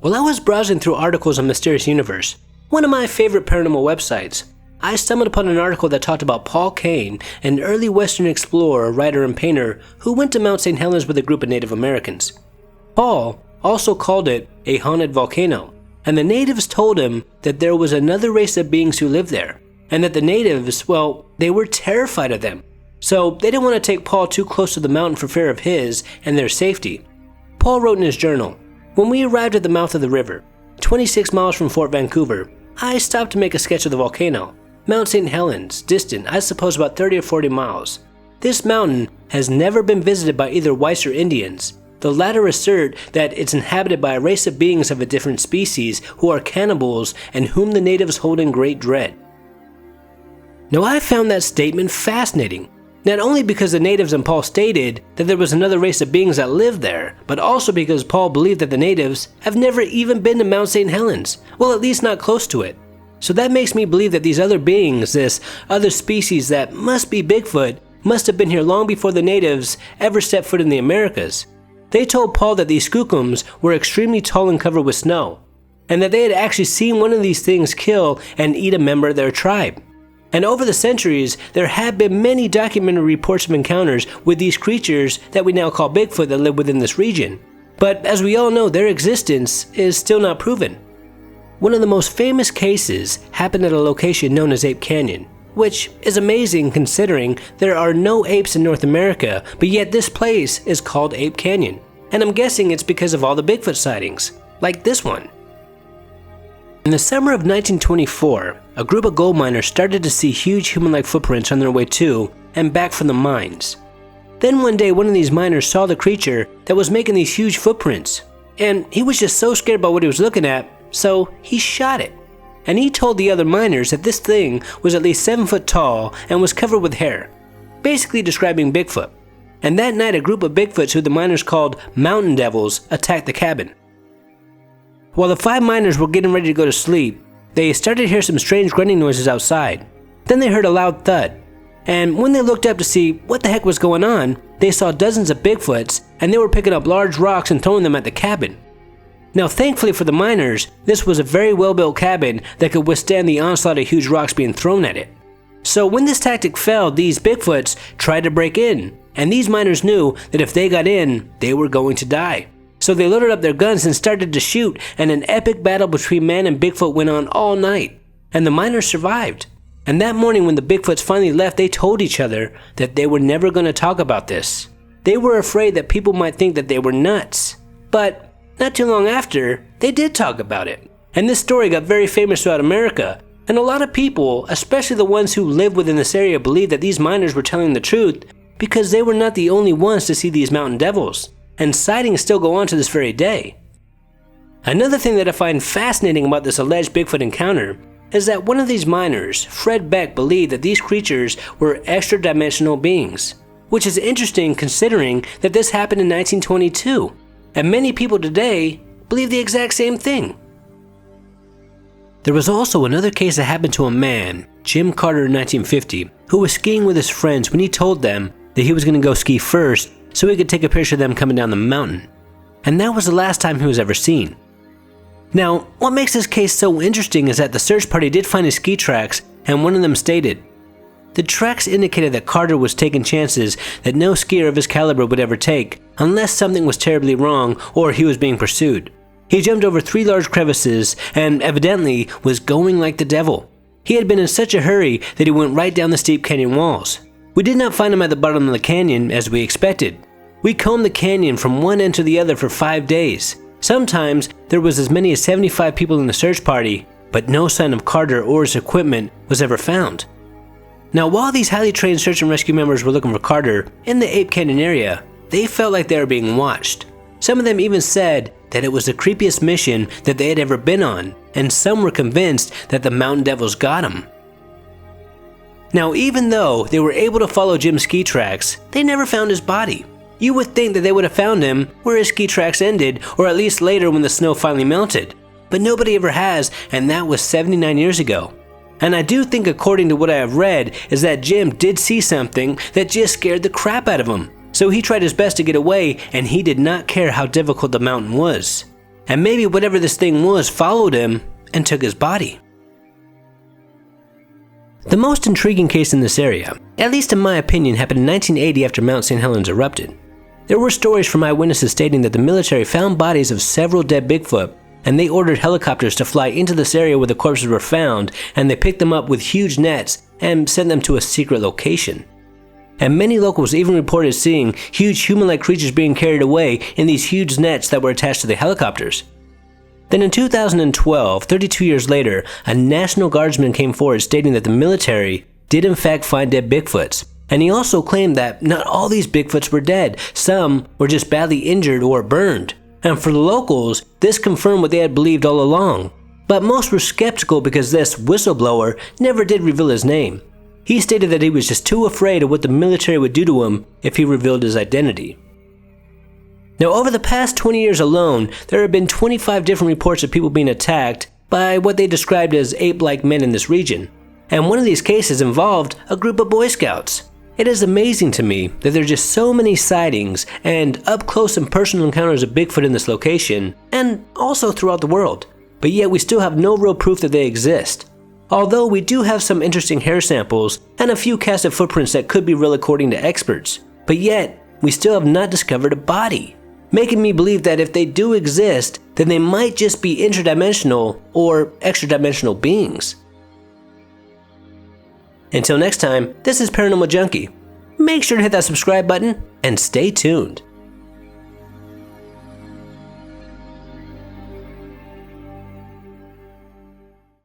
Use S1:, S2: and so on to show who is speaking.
S1: While I was browsing through articles on Mysterious Universe, one of my favorite paranormal websites, I stumbled upon an article that talked about Paul Kane, an early Western explorer, writer, and painter who went to Mount St. Helens with a group of Native Americans. Paul also called it a haunted volcano, and the natives told him that there was another race of beings who lived there, and that the natives, well, they were terrified of them. So they didn't want to take Paul too close to the mountain for fear of his and their safety. Paul wrote in his journal, "When we arrived at the mouth of the river, 26 miles from Fort Vancouver, I stopped to make a sketch of the volcano. Mount St. Helens, distant, I suppose about 30 or 40 miles. This mountain has never been visited by either whites or Indians. The latter assert that it's inhabited by a race of beings of a different species who are cannibals and whom the natives hold in great dread." Now I found that statement fascinating, not only because the natives and Paul stated that there was another race of beings that lived there, but also because Paul believed that the natives have never even been to Mount St. Helens, well, at least not close to it. So that makes me believe that these other beings, this other species that must be Bigfoot, must have been here long before the natives ever stepped foot in the Americas. They told Paul that these skookums were extremely tall and covered with snow, and that they had actually seen one of these things kill and eat a member of their tribe. And over the centuries, there have been many documented reports of encounters with these creatures that we now call Bigfoot that live within this region. But as we all know, their existence is still not proven. One of the most famous cases happened at a location known as Ape Canyon, which is amazing considering there are no apes in North America, but yet this place is called Ape Canyon. And I'm guessing it's because of all the Bigfoot sightings, like this one. In the summer of 1924, a group of gold miners started to see huge human-like footprints on their way to and back from the mines. Then one day, one of these miners saw the creature that was making these huge footprints, and he was just so scared by what he was looking at, so he shot it. And he told the other miners that this thing was at least 7 foot tall and was covered with hair, basically describing Bigfoot. And that night, a group of Bigfoots who the miners called mountain devils attacked the cabin. While the 5 miners were getting ready to go to sleep, they started to hear some strange grunting noises outside. Then they heard a loud thud, and when they looked up to see what the heck was going on, they saw dozens of Bigfoots, and they were picking up large rocks and throwing them at the cabin. Now thankfully for the miners, this was a very well-built cabin that could withstand the onslaught of huge rocks being thrown at it. So when this tactic failed, these Bigfoots tried to break in, and these miners knew that if they got in, they were going to die. So they loaded up their guns and started to shoot, and an epic battle between man and Bigfoot went on all night, and the miners survived. And that morning when the Bigfoots finally left, they told each other that they were never going to talk about this. They were afraid that people might think that they were nuts. But not too long after, they did talk about it. And this story got very famous throughout America, and a lot of people, especially the ones who live within this area, believed that these miners were telling the truth because they were not the only ones to see these mountain devils, and sightings still go on to this very day. Another thing that I find fascinating about this alleged Bigfoot encounter is that one of these miners, Fred Beck, believed that these creatures were extra-dimensional beings, which is interesting considering that this happened in 1922. And many people today believe the exact same thing. There was also another case that happened to a man, Jim Carter in 1950, who was skiing with his friends when he told them that he was going to go ski first so he could take a picture of them coming down the mountain. And that was the last time he was ever seen. Now, what makes this case so interesting is that the search party did find his ski tracks, and one of them stated, "The tracks indicated that Carter was taking chances that no skier of his caliber would ever take, unless something was terribly wrong or he was being pursued. He jumped over 3 large crevices and evidently was going like the devil. He had been in such a hurry that he went right down the steep canyon walls. We did not find him at the bottom of the canyon as we expected. We combed the canyon from one end to the other for 5 days. Sometimes there was as many as 75 people in the search party, but no sign of Carter or his equipment was ever found." Now, while these highly trained search and rescue members were looking for Carter in the Ape Canyon area, they felt like they were being watched. Some of them even said that it was the creepiest mission that they had ever been on, and some were convinced that the mountain devils got them. Now, even though they were able to follow Jim's ski tracks, they never found his body. You would think that they would have found him where his ski tracks ended, or at least later when the snow finally melted. But nobody ever has, and that was 79 years ago. And I do think, according to what I have read, is that Jim did see something that just scared the crap out of him. So he tried his best to get away, and he did not care how difficult the mountain was. and maybe whatever this thing was followed him and took his body. The most intriguing case in this area, at least in my opinion, happened in 1980 after Mount St. Helens erupted. There were stories from eyewitnesses stating that the military found bodies of several dead Bigfoot, and they ordered helicopters to fly into this area where the corpses were found, and they picked them up with huge nets and sent them to a secret location. And many locals even reported seeing huge human-like creatures being carried away in these huge nets that were attached to the helicopters. Then in 2012, 32 years later, a National Guardsman came forward stating that the military did in fact find dead Bigfoots. And he also claimed that not all these Bigfoots were dead, some were just badly injured or burned. And for the locals, this confirmed what they had believed all along. But most were skeptical because this whistleblower never did reveal his name. He stated that he was just too afraid of what the military would do to him if he revealed his identity. Now, over the past 20 years alone, there have been 25 different reports of people being attacked by what they described as ape-like men in this region. And one of these cases involved a group of Boy Scouts. It is amazing to me that there are just so many sightings and up-close and personal encounters of Bigfoot in this location, and also throughout the world. But yet we still have no real proof that they exist. Although we do have some interesting hair samples and a few casted footprints that could be real according to experts. But yet, we still have not discovered a body, making me believe that if they do exist, then they might just be interdimensional or extra-dimensional beings. Until next time, this is Paranormal Junkie. Make sure to hit that subscribe button and stay tuned.